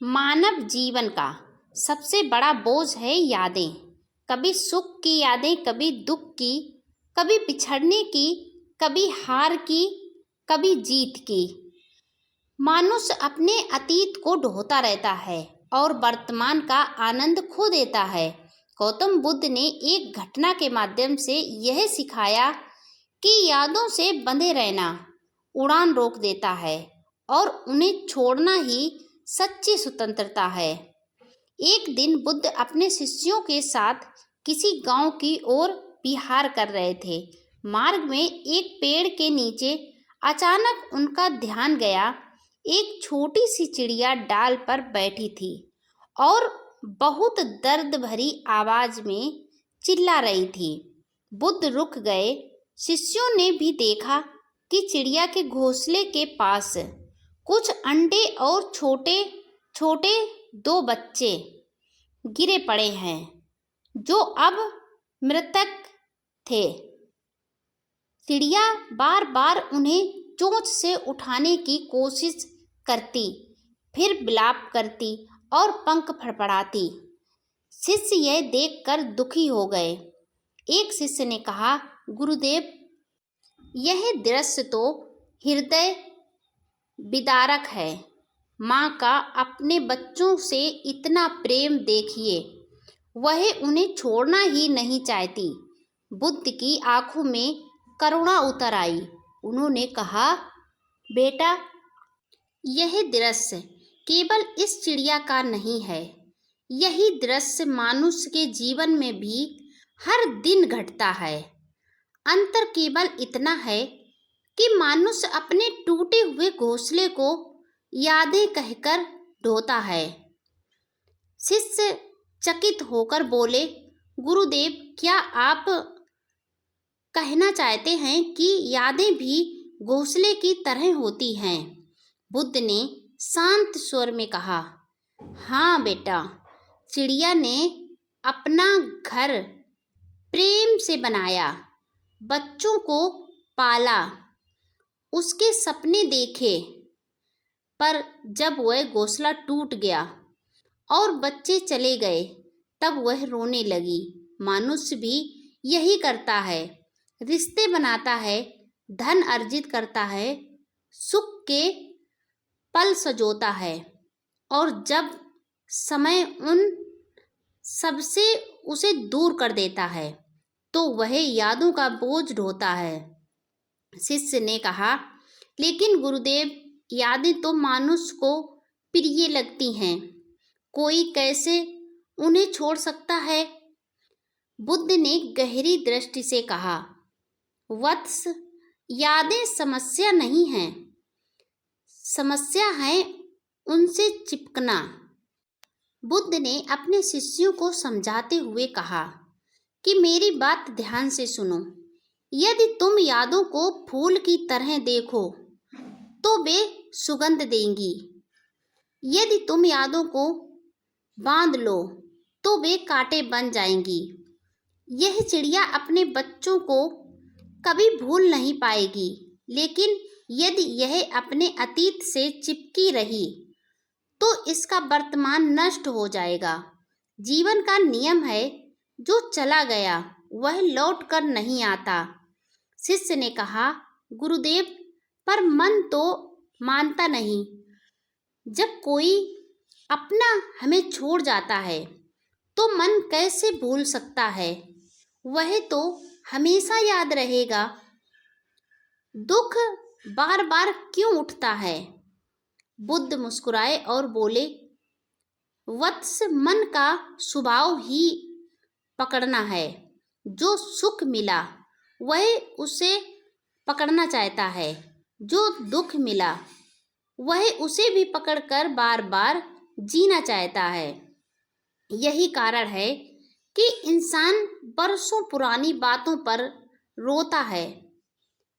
मानव जीवन का सबसे बड़ा बोझ है यादें। कभी सुख की यादें, कभी दुख की, कभी बिछड़ने की, कभी हार की, कभी जीत की। मनुष्य अपने अतीत को ढोता रहता है और वर्तमान का आनंद खो देता है। गौतम बुद्ध ने एक घटना के माध्यम से यह सिखाया कि यादों से बंधे रहना उड़ान रोक देता है और उन्हें छोड़ना ही सच्ची स्वतंत्रता है। एक दिन बुद्ध अपने शिष्यों के साथ किसी गांव की ओर विहार कर रहे थे। मार्ग में एक पेड़ के नीचे अचानक उनका ध्यान गया। एक छोटी सी चिड़िया डाल पर बैठी थी और बहुत दर्द भरी आवाज में चिल्ला रही थी। बुद्ध रुक गए। शिष्यों ने भी देखा कि चिड़िया के घोंसले के पास कुछ अंडे और छोटे छोटे दो बच्चे गिरे पड़े हैं जो अब मृतक थे। चिड़िया बार बार उन्हें चोंच से उठाने की कोशिश करती, फिर विलाप करती और पंख फड़फड़ाती। शिष्य यह देखकर दुखी हो गए। एक शिष्य ने कहा, गुरुदेव, यह दृश्य तो हृदय विदारक है। माँ का अपने बच्चों से इतना प्रेम देखिए, वह उन्हें छोड़ना ही नहीं चाहती। बुद्ध की आंखों में करुणा उतर आई। उन्होंने कहा, बेटा, यह दृश्य केवल इस चिड़िया का नहीं है। यही दृश्य मनुष्य के जीवन में भी हर दिन घटता है। अंतर केवल इतना है कि मनुष्य अपने टूटे हुए घोंसले को यादें कहकर ढोता है। शिष्य चकित होकर बोले, गुरुदेव, क्या आप कहना चाहते हैं कि यादें भी घोंसले की तरह होती हैं? बुद्ध ने शांत स्वर में कहा, हाँ बेटा, चिड़िया ने अपना घर प्रेम से बनाया, बच्चों को पाला, उसके सपने देखे, पर जब वह घोंसला टूट गया और बच्चे चले गए, तब वह रोने लगी। मनुष्य भी यही करता है। रिश्ते बनाता है, धन अर्जित करता है, सुख के पल सजोता है, और जब समय उन सबसे उसे दूर कर देता है तो वह यादों का बोझ ढोता है। शिष्य ने कहा, लेकिन गुरुदेव, यादें तो मनुष्य को प्रिय लगती हैं, कोई कैसे उन्हें छोड़ सकता है? बुद्ध ने गहरी दृष्टि से कहा, वत्स, यादें समस्या नहीं हैं, समस्या है उनसे चिपकना। बुद्ध ने अपने शिष्यों को समझाते हुए कहा कि मेरी बात ध्यान से सुनो। यदि तुम यादों को फूल की तरह देखो तो वे सुगंध देंगी। यदि तुम यादों को बांध लो तो वे कांटे बन जाएंगी। यह चिड़िया अपने बच्चों को कभी भूल नहीं पाएगी, लेकिन यदि यह अपने अतीत से चिपकी रही तो इसका वर्तमान नष्ट हो जाएगा। जीवन का नियम है, जो चला गया वह लौट कर नहीं आता। शिष्य ने कहा, गुरुदेव, पर मन तो मानता नहीं। जब कोई अपना हमें छोड़ जाता है तो मन कैसे भूल सकता है? वह तो हमेशा याद रहेगा। दुख बार बार क्यों उठता है? बुद्ध मुस्कुराए और बोले, वत्स, मन का स्वभाव ही पकड़ना है। जो सुख मिला वह उसे पकड़ना चाहता है, जो दुख मिला वह उसे भी पकड़कर बार बार जीना चाहता है। यही कारण है कि इंसान बरसों पुरानी बातों पर रोता है।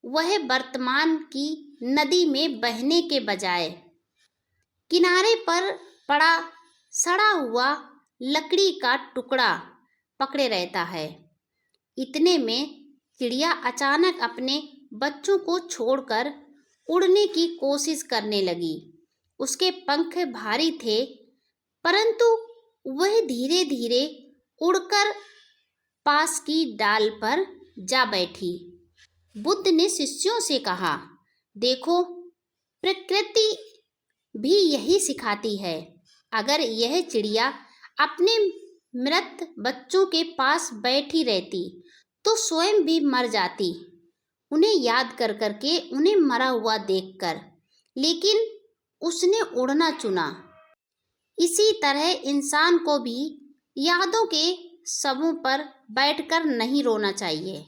वह वर्तमान की नदी में बहने के बजाय किनारे पर पड़ा सड़ा हुआ लकड़ी का टुकड़ा पकड़े रहता है। इतने में चिड़िया अचानक अपने बच्चों को छोड़कर उड़ने की कोशिश करने लगी। उसके पंख भारी थे परंतु वह धीरे धीरे उड़कर पास की डाल पर जा बैठी। बुद्ध ने शिष्यों से कहा, देखो, प्रकृति भी यही सिखाती है। अगर यह चिड़िया अपने मृत बच्चों के पास बैठी रहती तो स्वयं भी मर जाती, उन्हें याद कर करके, उन्हें मरा हुआ देखकर। लेकिन उसने उड़ना चुना। इसी तरह इंसान को भी यादों के सबों पर बैठकर नहीं रोना चाहिए,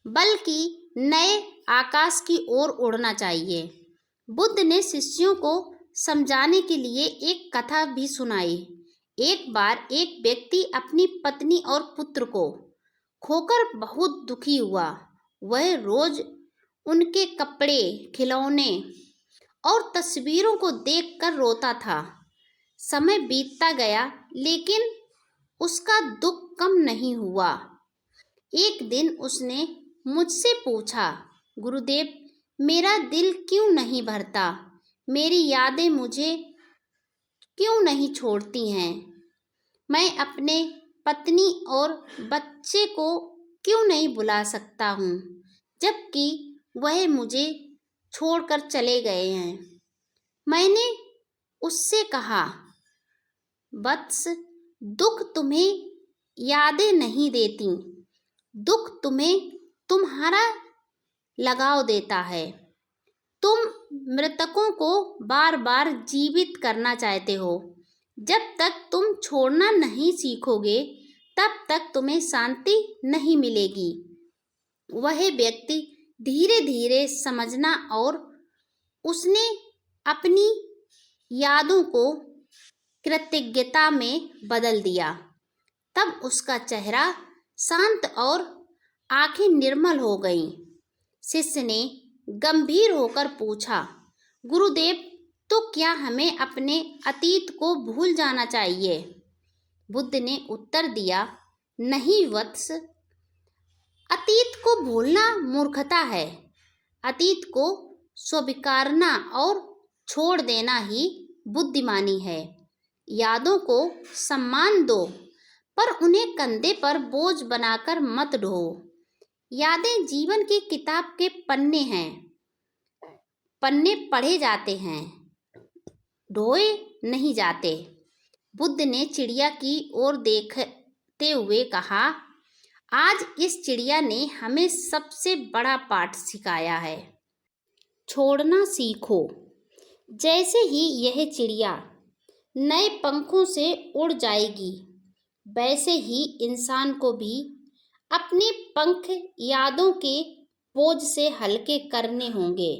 बल्कि नए आकाश की ओर उड़ना चाहिए। बुद्ध ने शिष्यों को समझाने के लिए एक कथा भी सुनाई। एक बार एक व्यक्ति अपनी पत्नी और पुत्र को खोकर बहुत दुखी हुआ। वह रोज उनके कपड़े, खिलौने और तस्वीरों को देखकर रोता था। समय बीतता गया, लेकिन उसका दुख कम नहीं हुआ। एक दिन उसने मुझसे पूछा, गुरुदेव, मेरा दिल क्यों नहीं भरता? मेरी यादें मुझे क्यों नहीं छोड़ती हैं? मैं अपने पत्नी और बच्चे को क्यों नहीं बुला सकता हूँ, जबकि वह मुझे छोड़कर चले गए हैं? मैंने उससे कहा, वत्स, दुख तुम्हें यादें नहीं देती, दुख तुम्हें तुम्हारा लगाव देता है। तुम मृतकों को बार बार जीवित करना चाहते हो। जब तक तुम छोड़ना नहीं सीखोगे, तब तक तुम्हें शांति नहीं मिलेगी। वह व्यक्ति धीरे धीरे समझना और उसने अपनी यादों को कृतज्ञता में बदल दिया। तब उसका चेहरा शांत और आंखें निर्मल हो गईं। शिष्य ने गंभीर होकर पूछा, गुरुदेव, तो क्या हमें अपने अतीत को भूल जाना चाहिए? बुद्ध ने उत्तर दिया, नहीं वत्स, अतीत को भूलना मूर्खता है। अतीत को स्वीकारना और छोड़ देना ही बुद्धिमानी है। यादों को सम्मान दो, पर उन्हें कंधे पर बोझ बनाकर मत ढो। यादें जीवन की किताब के पन्ने हैं। पन्ने पढ़े जाते हैं, ढोए नहीं जाते। बुद्ध ने चिड़िया की ओर देखते हुए कहा, आज इस चिड़िया ने हमें सबसे बड़ा पाठ सिखाया है। छोड़ना सीखो। जैसे ही यह चिड़िया नए पंखों से उड़ जाएगी, वैसे ही इंसान को भी अपने पंख यादों के बोझ से हल्के करने होंगे,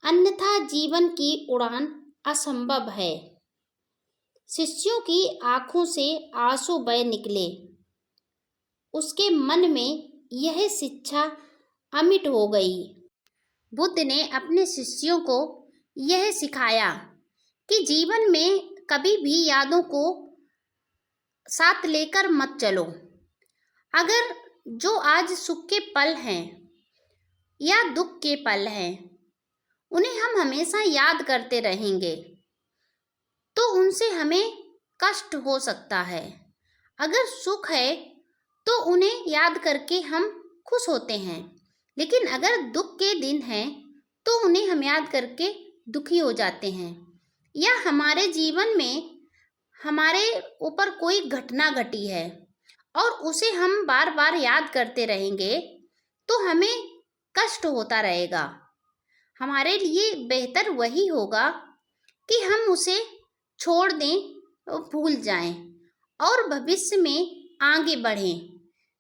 अन्यथा जीवन की उड़ान असंभव है। शिष्यों की आंखों से आंसू बह निकले। उसके मन में यह शिक्षा अमिट हो गई। बुद्ध ने अपने शिष्यों को यह सिखाया कि जीवन में कभी भी यादों को साथ लेकर मत चलो। अगर जो आज सुख के पल हैं या दुख के पल हैं, उन्हें हम हमेशा याद करते रहेंगे तो उनसे हमें कष्ट हो सकता है। अगर सुख है तो उन्हें याद करके हम खुश होते हैं, लेकिन अगर दुख के दिन हैं तो उन्हें हम याद करके दुखी हो जाते हैं। या हमारे जीवन में हमारे ऊपर कोई घटना घटी है और उसे हम बार बार याद करते रहेंगे तो हमें कष्ट होता रहेगा। हमारे लिए बेहतर वही होगा कि हम उसे छोड़ दें, भूल जाएं और भविष्य में आगे बढ़ें,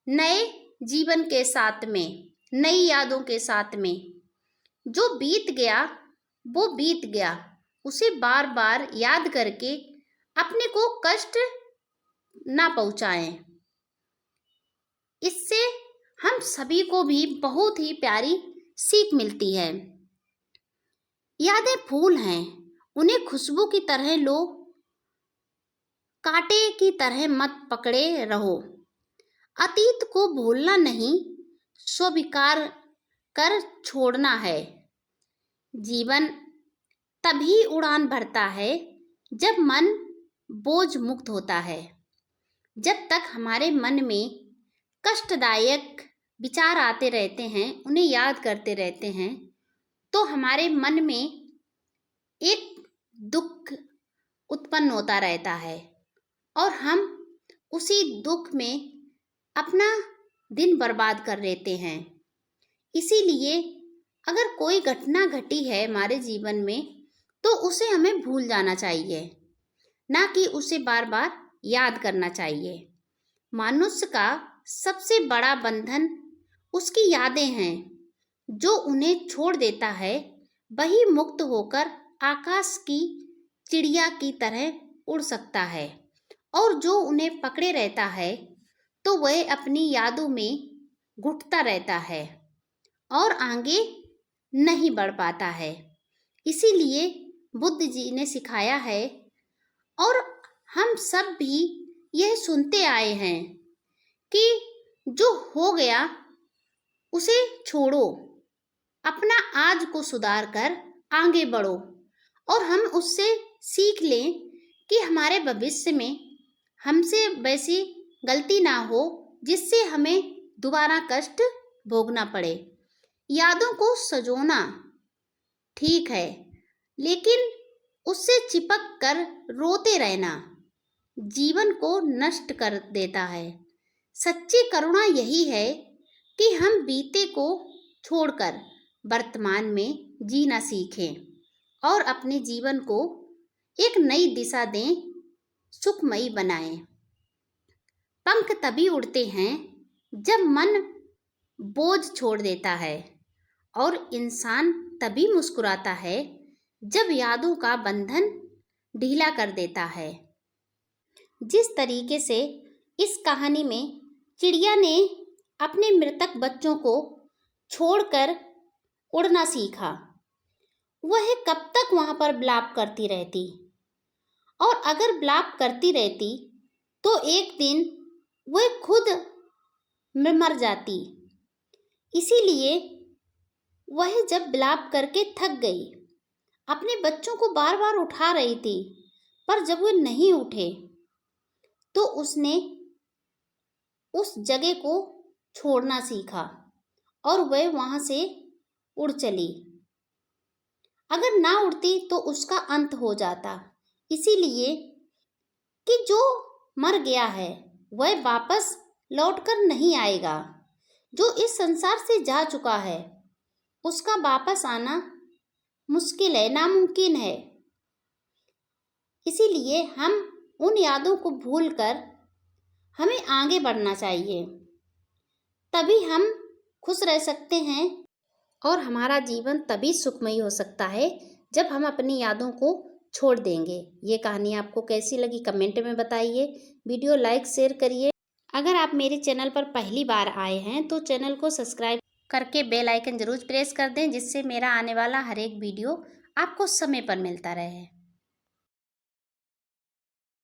नए जीवन के साथ में, नई यादों के साथ में। जो बीत गया वो बीत गया, उसे बार बार याद करके अपने को कष्ट ना पहुंचाएं। इससे हम सभी को भी बहुत ही प्यारी सीख मिलती है। यादें फूल हैं, उन्हें खुशबू की तरह लो, कांटे की तरह मत पकड़े रहो। अतीत को भूलना नहीं, स्वीकार कर छोड़ना है। जीवन तभी उड़ान भरता है जब मन बोझ मुक्त होता है, जब तक हमारे मन में कष्टदायक विचार आते रहते हैं, उन्हें याद करते रहते हैं, तो हमारे मन में एक दुख उत्पन्न होता रहता है और हम उसी दुख में अपना दिन बर्बाद कर देते हैं। इसीलिए अगर कोई घटना घटी है हमारे जीवन में तो उसे हमें भूल जाना चाहिए, ना कि उसे बार बार याद करना चाहिए। मनुष्य का सबसे बड़ा बंधन उसकी यादें हैं। जो उन्हें छोड़ देता है वही मुक्त होकर आकाश की चिड़िया की तरह उड़ सकता है, और जो उन्हें पकड़े रहता है तो वह अपनी यादों में घुटता रहता है और आगे नहीं बढ़ पाता है। इसीलिए बुद्ध जी ने सिखाया है और हम सब भी यह सुनते आए हैं कि जो हो गया उसे छोड़ो, अपना आज को सुधार कर आगे बढ़ो और हम उससे सीख लें कि हमारे भविष्य में हमसे वैसी गलती ना हो जिससे हमें दोबारा कष्ट भोगना पड़े। यादों को सजोना ठीक है, लेकिन उससे चिपक कर रोते रहना जीवन को नष्ट कर देता है। सच्ची करुणा यही है कि हम बीते को छोड़कर वर्तमान में जीना सीखें और अपने जीवन को एक नई दिशा दें, सुखमयी बनाएं। पंख तभी उड़ते हैं जब मन बोझ छोड़ देता है, और इंसान तभी मुस्कुराता है जब यादों का बंधन ढीला कर देता है। जिस तरीके से इस कहानी में चिड़िया ने अपने मृतक बच्चों को छोड़कर उड़ना सीखा, वह कब तक वहाँ पर विलाप करती रहती, और अगर विलाप करती रहती तो एक दिन वह खुद मर जाती। इसीलिए वह जब विलाप करके थक गई, अपने बच्चों को बार बार उठा रही थी, पर जब वे नहीं उठे तो उसने उस जगह को छोड़ना सीखा और वह वहाँ से उड़ चली। अगर ना उड़ती तो उसका अंत हो जाता। इसीलिए कि जो मर गया है वह वापस लौटकर नहीं आएगा। जो इस संसार से जा चुका है उसका वापस आना मुश्किल है, नामुमकिन है। इसीलिए हम उन यादों को भूलकर हमें आगे बढ़ना चाहिए, तभी हम खुश रह सकते हैं और हमारा जीवन तभी सुखमयी हो सकता है जब हम अपनी यादों को छोड़ देंगे। ये कहानी आपको कैसी लगी कमेंट में बताइए। वीडियो लाइक शेयर करिए। अगर आप मेरे चैनल पर पहली बार आए हैं तो चैनल को सब्सक्राइब करके बेल आइकन ज़रूर प्रेस कर दें, जिससे मेरा आने वाला हर एक वीडियो आपको समय पर मिलता रहे।